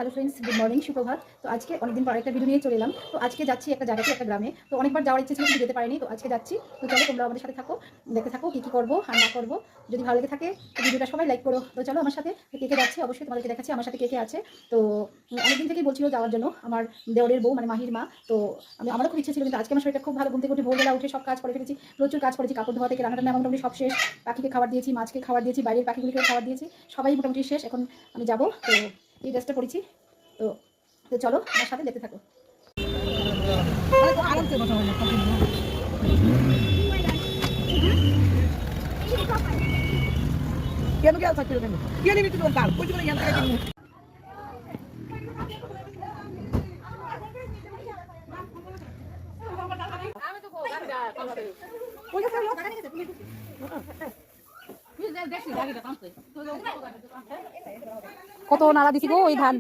Hello friends, good morning, সুপ্রভাত। তো আজকে অনেকদিন পর একটা ভিডিও নিয়ে চলে এলাম। তো আজকে যাচ্ছি একটা জায়গাতে, একটা গ্রামে। তো অনেকবার যাওয়ার ইচ্ছে ছিল কিন্তু যেতে পারিনি। তো আজকে যাচ্ছি। তো চলো তোমরা আমাদের সাথে থাকো, দেখতে থাকো কী কী করবো আর না করবো। যদি ভালো লেগে থাকে তো ভিডিওটা সবাই লাইক করো। তো চলো আমার সাথে কে কে যাচ্ছে অবশ্যই তোমাদেরকে দেখাচ্ছি আমার সাথে কে কে আছে। তো অনেকদিন থেকেই বলছিল যাওয়ার জন্য আমার দেওরের বউ, মানে মাহির মা। তো আমারও খুব ইচ্ছে ছিল, কিন্তু আজকে আমার শরীরটা খুব ভালো। ঘুম থেকে উঠে ভোরবেলা উঠে সব কাজ করে ফেলেছি, প্রচুর কাজ করেছি। কাপড় ধোয়া থেকে রান্না টান্না মোটামুটি সব শেষ। পাখিকে খাবার দিয়েছি, মাছকে খাবার দিয়েছি, বাইরের পাখিগুলিকে খাবার দিয়েছি, সবাই মোটামুটি শেষ। এখন আমি যাবো। তো এই ড্রেসটা পরেছি। তো তো চলো আমার সাথে যেতে থাকো। কেন গেল থাকতে কেন কে নিবি তুই তার কই তুমি জ্ঞান থেকে কিনবি কত নাড়া দিছি গো ওই ধান।